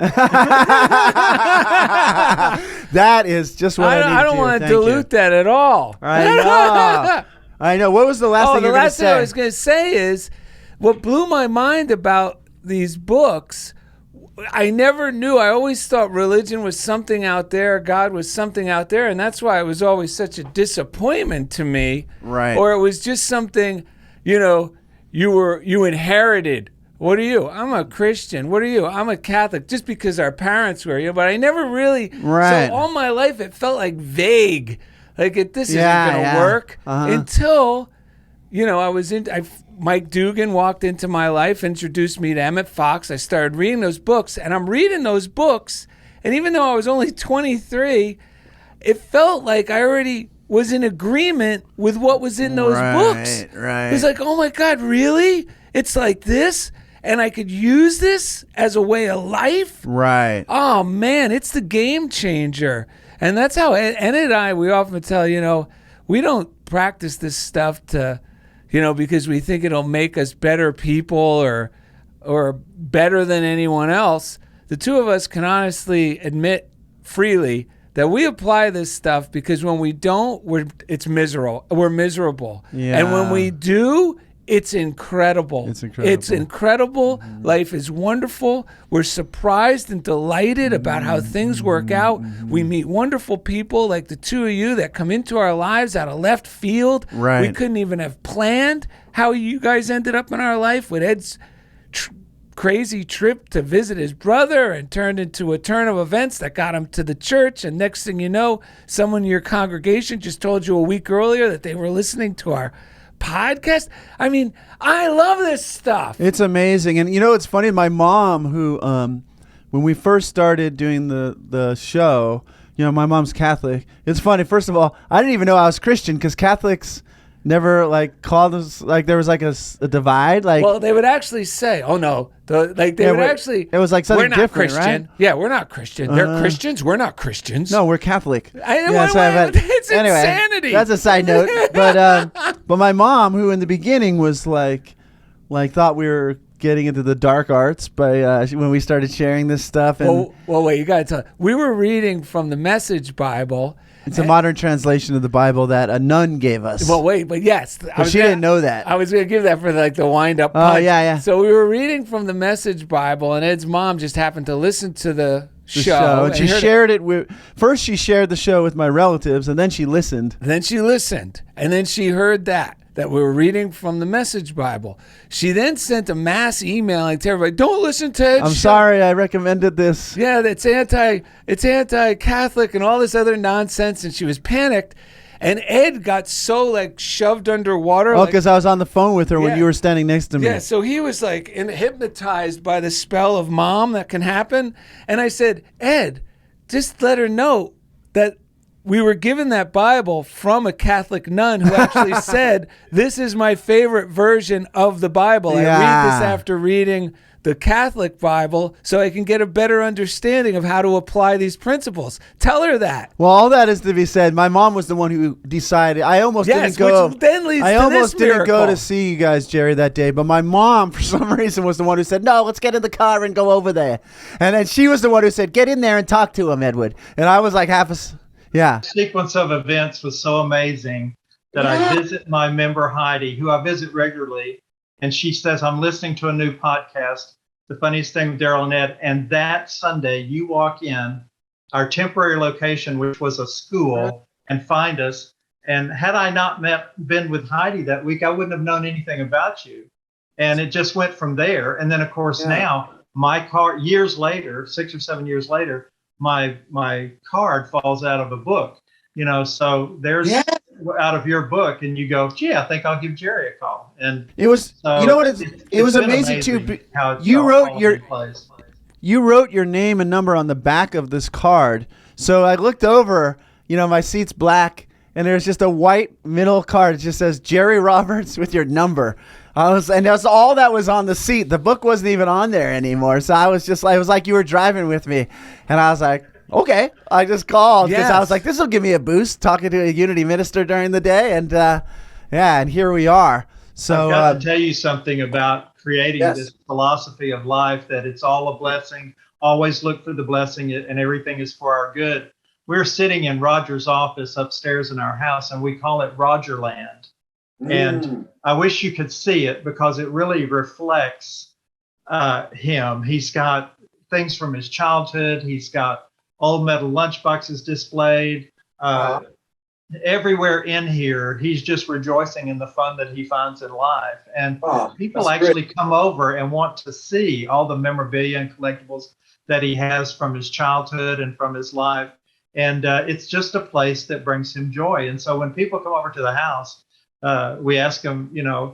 That is just what I need I don't want to Thank you. dilute that at all. I know. I know. What was the last thing you the were going to last thing I say? was going to say is what blew my mind about these books. I never knew. I always thought religion was something out there, God was something out there, and that's why it was always such a disappointment to me. Right. Or it was just something, you inherited. What are you? I'm a Christian. What are you? I'm a Catholic. Just because our parents were, but I never really. Right. So all my life it felt like vague. Like this isn't Yeah, going to yeah. work Uh-huh. until, Mike Dugan walked into my life, introduced me to Emmett Fox. I started reading those books, and I'm reading those books. And even though I was only 23, it felt like I already was in agreement with what was in those books. Right. It was like, oh my God, really? It's like this? And I could use this as a way of life? Right. Oh man, it's the game changer. And that's how Ed and I, we often tell, we don't practice this stuff to, because we think it'll make us better people or better than anyone else. The two of us can honestly admit freely that we apply this stuff because when we don't, it's miserable. We're miserable. Yeah. And when we do, it's incredible. It's incredible. It's incredible. Life is wonderful. We're surprised and delighted about how things work out. We meet wonderful people like the two of you that come into our lives out of left field. Right. We couldn't even have planned how you guys ended up in our life with Ed's crazy trip to visit his brother and turned into a turn of events that got him to the church. And next thing you know, someone in your congregation just told you a week earlier that they were listening to our podcast. I mean, I love this stuff. It's amazing. And it's funny, my mom, who when we first started doing the show, my mom's Catholic. It's funny, first of all, I didn't even know I was Christian because Catholics never called us, there was a divide. Well, they would actually say, "Oh no," it was like something we're not different, Christian. right? Yeah, we're not Christian. They're Christians. We're not Christians. No, we're Catholic. It's anyway, insanity. That's a side note. But my mom, who in the beginning was thought we were getting into the dark arts by when we started sharing this stuff. And well, wait, you got to tell. We were reading from the Message Bible. it's a modern translation of the Bible that a nun gave us. Well, wait, but yes, But she didn't know that. I was going to give that for the wind up. Oh, yeah. So we were reading from the Message Bible, and Ed's mom just happened to listen to the show. And she shared it with. First, she shared the show with my relatives, and then she listened. Then she listened, and then she heard that we were reading from the Message Bible. She then sent a mass emailing to everybody, don't listen to Ed's I'm show. sorry, I recommended this. Yeah, it's anti-Catholic and all this other nonsense, and she was panicked. And Ed got so shoved underwater. Oh, because I was on the phone with her when Yeah. you were standing next to me. Yeah, so he was hypnotized by the spell of mom that can happen. And I said, Ed, just let her know that we were given that Bible from a Catholic nun who actually said, this is my favorite version of the Bible. I read this after reading the Catholic Bible so I can get a better understanding of how to apply these principles. Tell her that. Well, all that is to be said. My mom was the one who decided. I almost didn't go. Which then leads I to almost this didn't go miracle. to see you guys, Jerry, that day. But my mom, for some reason, was the one who said, "No, let's get in the car and go over there." And then she was the one who said, "Get in there and talk to him, Edward." And I was like yeah. The sequence of events was so amazing that I visit my member Heidi, who I visit regularly, and she says, I'm listening to a new podcast, The Funniest Thing with Darrell and Ed. And that Sunday, you walk in our temporary location, which was a school, and find us. And had I not been with Heidi that week, I wouldn't have known anything about you. And it just went from there. And then, of course, now my car, years later, 6 or 7 years later, my card falls out of a book, so there's out of your book, and you go, gee, I think I'll give Jerry a call. And It was, so it was been amazing too. how it's You all wrote fallen your in place. You wrote your name and number on the back of this card. So I looked over, my seat's black, and there's just a white middle card. It just says Jerry Roberts with your number. And that's all that was on the seat. The book wasn't even on there anymore. So I was just like, it was like you were driving with me. And I was like, okay. I just called because I was like, this will give me a boost talking to a Unity minister during the day. And and here we are. So I've got to tell you something about creating Yes. this philosophy of life that it's all a blessing. Always look for the blessing, and everything is for our good. We're sitting in Roger's office upstairs in our house, and we call it Rogerland. And I wish you could see it because it really reflects him. He's got things from his childhood. He's got old metal lunchboxes displayed. Everywhere in here, he's just rejoicing in the fun that he finds in life. And people actually come over and want to see all the memorabilia and collectibles that he has from his childhood and from his life. And it's just a place that brings him joy. And so when people come over to the house, we ask them,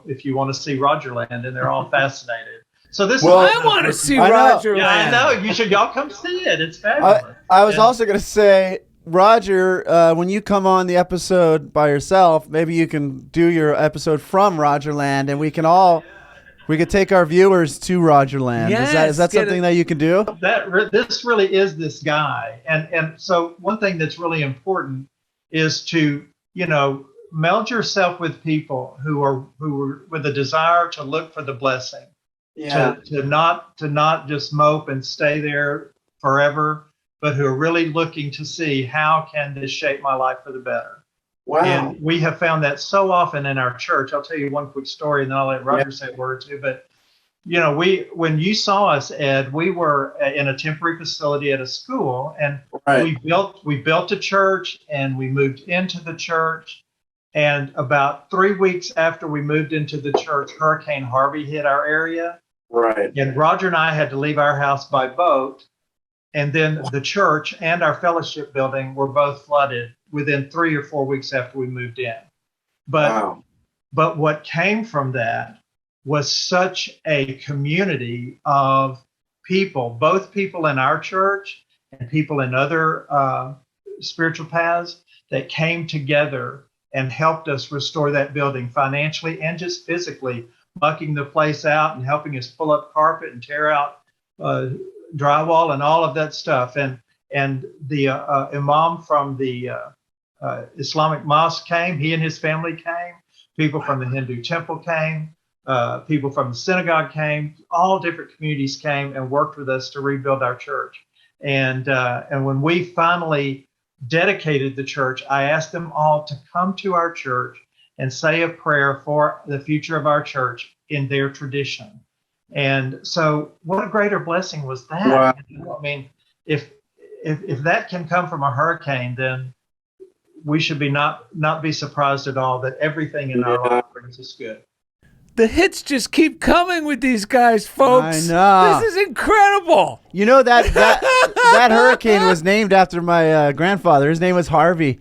if you want to see Rogerland, and they're all fascinated. So this I want to see I know. Rogerland. Yeah, I know. Y'all come see it. It's fabulous. I was also going to say, Roger, when you come on the episode by yourself, maybe you can do your episode from Rogerland, and we could take our viewers to Rogerland. Yes, is that something that you can do? This really is this guy. And so one thing that's really important is to, meld yourself with people who are with a desire to look for the blessing. Yeah. To not just mope and stay there forever, but who are really looking to see how can this shape my life for the better. Wow. And we have found that so often in our church. I'll tell you one quick story, and then I'll let Roger say a word or two. But when you saw us, Ed, we were in a temporary facility at a school, and we built a church, and we moved into the church. And about 3 weeks after we moved into the church, Hurricane Harvey hit our area. Right. And Roger and I had to leave our house by boat. And then the church and our fellowship building were both flooded within 3 or 4 weeks after we moved in. But what came from that was such a community of people, both people in our church and people in other spiritual paths, that came together and helped us restore that building financially and just physically, mucking the place out and helping us pull up carpet and tear out drywall and all of that stuff. And the imam from the Islamic mosque came. He and his family came. People from the Hindu temple came. People from the synagogue came. All different communities came and worked with us to rebuild our church. And when we finally dedicated the church, I asked them all to come to our church and say a prayer for the future of our church in their tradition. And so what a greater blessing was that? Wow. I mean, if that can come from a hurricane, then we should not be surprised at all that everything in our life brings us good. The hits just keep coming with these guys, folks. I know. This is incredible. You know that hurricane was named after my grandfather. His name was Harvey,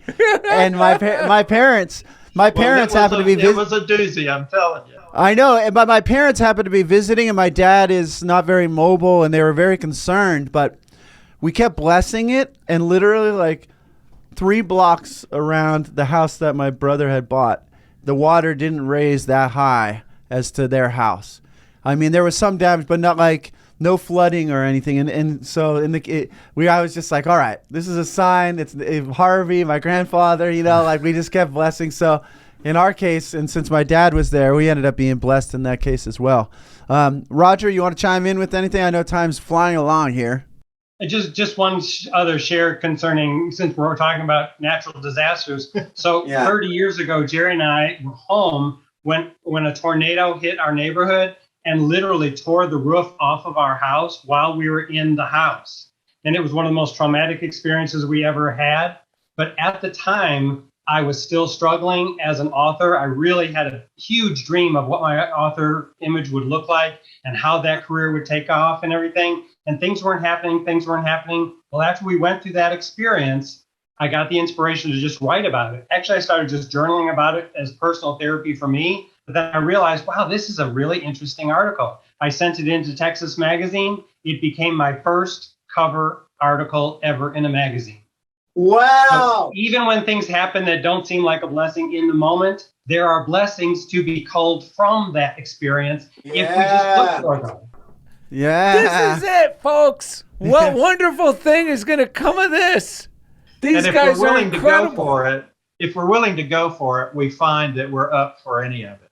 and my parents happened to be visiting. It was a doozy, I'm telling you. I know, but my parents happened to be visiting, and my dad is not very mobile, and they were very concerned. But we kept blessing it, and literally like 3 blocks around the house that my brother had bought, the water didn't raise that high as to their house. I mean, there was some damage, but not like no flooding or anything. And so I was just like, all right, this is a sign. It's Harvey, my grandfather, like we just kept blessing. So in our case, and since my dad was there, we ended up being blessed in that case as well. Roger, you want to chime in with anything? I know time's flying along here. Just one other share concerning, since we're talking about natural disasters. So 30 years ago, Jerry and I were home when a tornado hit our neighborhood and literally tore the roof off of our house while we were in the house. And it was one of the most traumatic experiences we ever had. But at the time, I was still struggling as an author. I really had a huge dream of what my author image would look like and how that career would take off and everything. And things weren't happening. Well, after we went through that experience, I got the inspiration to just write about it. Actually, I started just journaling about it as personal therapy for me. But then I realized, wow, this is a really interesting article. I sent it into Texas Magazine. It became my first cover article ever in a magazine. Wow. So even when things happen that don't seem like a blessing in the moment, there are blessings to be culled from that experience if we just look for them. Yeah. This is it, folks. What wonderful thing is going to come of this? These guys are incredible. If we're willing to go for it, we find that we're up for any of it.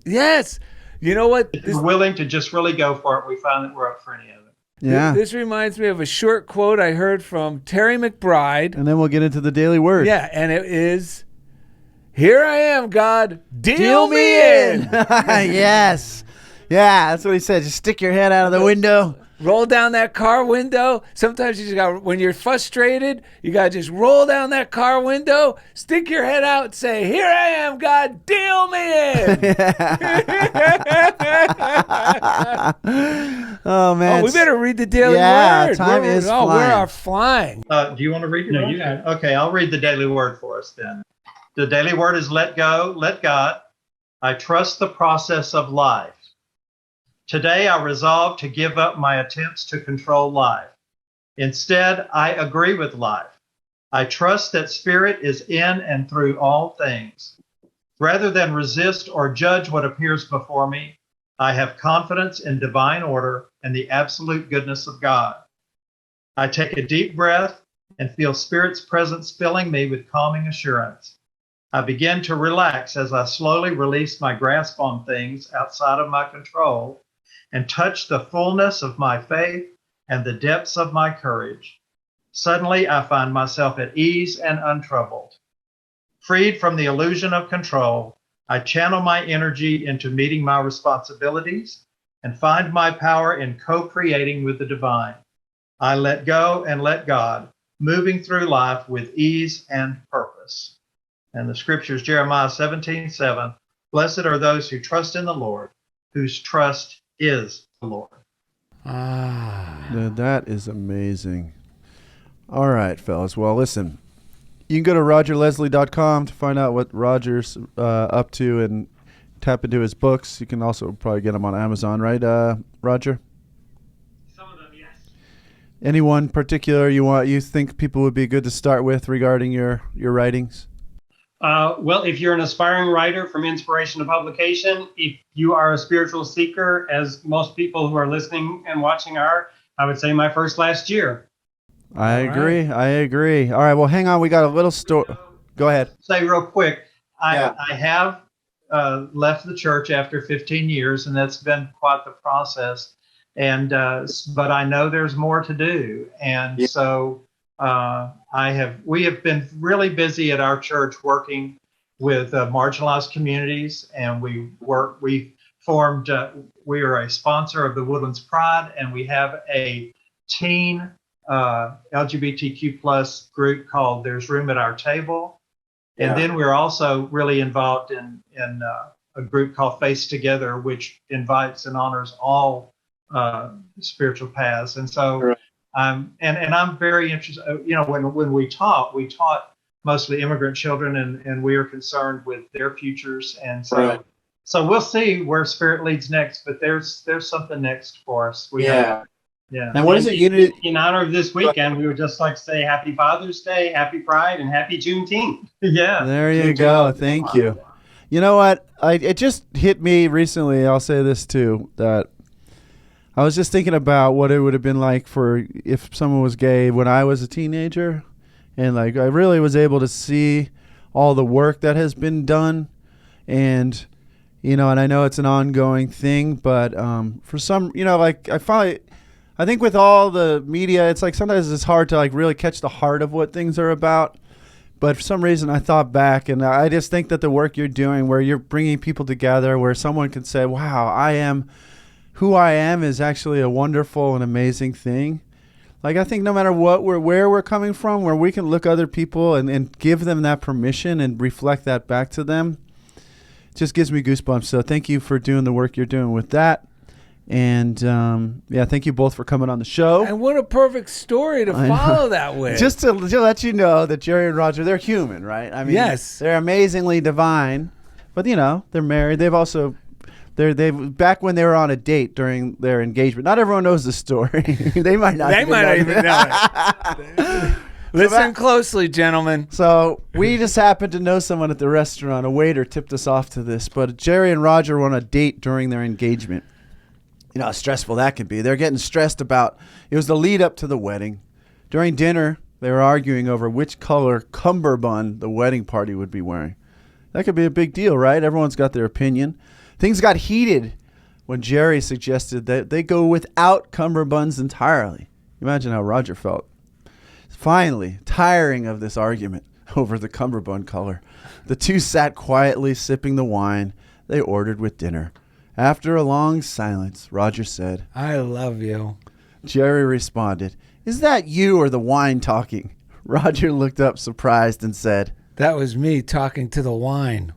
Yes. You know what? If we're willing to just really go for it, we find that we're up for any of it. Yeah. This reminds me of a short quote I heard from Terry McBride. And then we'll get into the daily word. Yeah, and it is, "Here I am, God, deal me in." Yes. Yeah, that's what he said. Just stick your head out of the window. Roll down that car window. Sometimes you just got, when you're frustrated, you got to just roll down that car window, stick your head out, and say, "Here I am, God, deal me in." Oh, man. Oh, we better read the daily Yeah, word. time is We flying. are flying. Do you want to read it? No, you got it. Okay, I'll read the daily word for us then. The daily word is let go, let God. I trust the process of life. Today, I resolve to give up my attempts to control life. Instead, I agree with life. I trust that Spirit is in and through all things. Rather than resist or judge what appears before me, I have confidence in divine order and the absolute goodness of God. I take a deep breath and feel Spirit's presence filling me with calming assurance. I begin to relax as I slowly release my grasp on things outside of my control and touch the fullness of my faith and the depths of my courage. Suddenly, I find myself at ease and untroubled. Freed from the illusion of control, I channel my energy into meeting my responsibilities and find my power in co-creating with the divine. I let go and let God, moving through life with ease and purpose. And the scriptures, Jeremiah 17:7, "Blessed are those who trust in the Lord, whose trust is the Lord." Dude, that is amazing. All right, fellas. Well, listen, you can go to rogerleslie.com to find out what Roger's up to and tap into his books. You can also probably get them on Amazon, right, Roger? Some of them, yes. Anyone particular you think people would be good to start with regarding your writings? Well, if you're an aspiring writer from inspiration to publication, if you are a spiritual seeker, as most people who are listening and watching are, I would say my first last year. I agree. All right, well, hang on. We got a little story. Go ahead. Say real quick, Yeah. I have left the church after 15 years, and that's been quite the process. And but I know there's more to do, and so we have been really busy at our church working with marginalized communities, and we are a sponsor of the Woodlands Pride, and we have a teen LGBTQ plus group called There's Room at Our Table. And then we're also really involved in a group called Face Together, which invites and honors all spiritual paths. And so and I'm very interested, when we taught mostly immigrant children, and we are concerned with their futures. And so so we'll see where Spirit leads next, but there's something next for us. Yeah. And what is it? Unity. In honor of this weekend, we would just like to say Happy Father's Day, Happy Pride, and Happy Juneteenth. Yeah. There you go. Thank you. You know what? It just hit me recently. I'll say this too, that I was just thinking about what it would have been like for if someone was gay when I was a teenager, and like I really was able to see all the work that has been done, and and I know it's an ongoing thing, but for some, like I think with all the media, it's like sometimes it's hard to like really catch the heart of what things are about. But for some reason, I thought back, and I just think that the work you're doing, where you're bringing people together, where someone can say, "Wow, who I am is actually a wonderful and amazing thing." Like I think no matter where we're coming from, where we can look other people and give them that permission and reflect that back to them, it just gives me goosebumps. So thank you for doing the work you're doing with that. And thank you both for coming on the show. And what a perfect story to follow that with. Just to let you know that Jerry and Roger, they're human, right? I mean, yes, they're amazingly divine, but they're married. They've back when they were on a date during their engagement. Not everyone knows the story. They might not. They might not even know it. Listen closely, gentlemen. So we just happened to know someone at the restaurant. A waiter tipped us off to this, but Jerry and Roger were on a date during their engagement. You know how stressful that can be. They're getting stressed about, it was the lead up to the wedding. During dinner, they were arguing over which color cummerbund the wedding party would be wearing. That could be a big deal, right? Everyone's got their opinion. Things got heated when Jerry suggested that they go without cummerbunds entirely. Imagine how Roger felt. Finally, tiring of this argument over the cummerbund color, the two sat quietly sipping the wine they ordered with dinner. After a long silence, Roger said, I love you. Jerry responded, is that you or the wine talking? Roger looked up surprised and said, That was me talking to the wine.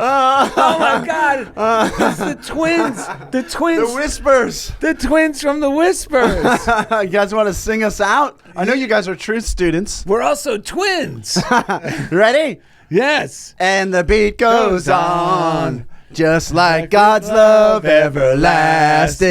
Oh my God! It's the twins. The twins. the Whispers. The twins from the Whispers. You guys want to sing us out? I know you guys are truth students. We're also twins. Ready? Yes. And the beat goes on, just like God's love everlasting.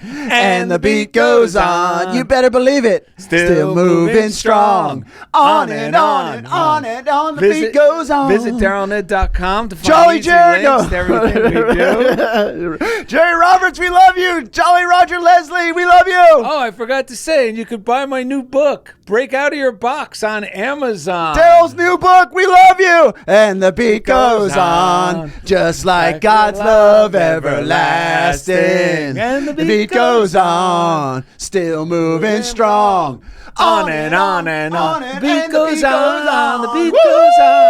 And the beat goes on, you better believe it. Still moving strong, on and on and on and on. The beat goes on. Visit DarrellandEd.com to find Jolly easy Jerry, links to everything we do. Jerry Roberts, we love you. Jolly Roger Leslie, we love you. Oh, I forgot to say, and you could buy my new book, Break Out of Your Box, on Amazon. Darrell's new book, we love you. And the beat goes on, just like God's love everlasting. And the beat goes on, still moving strong. On and on and on. and The beat the goes beat goes on. The on. beat goes on.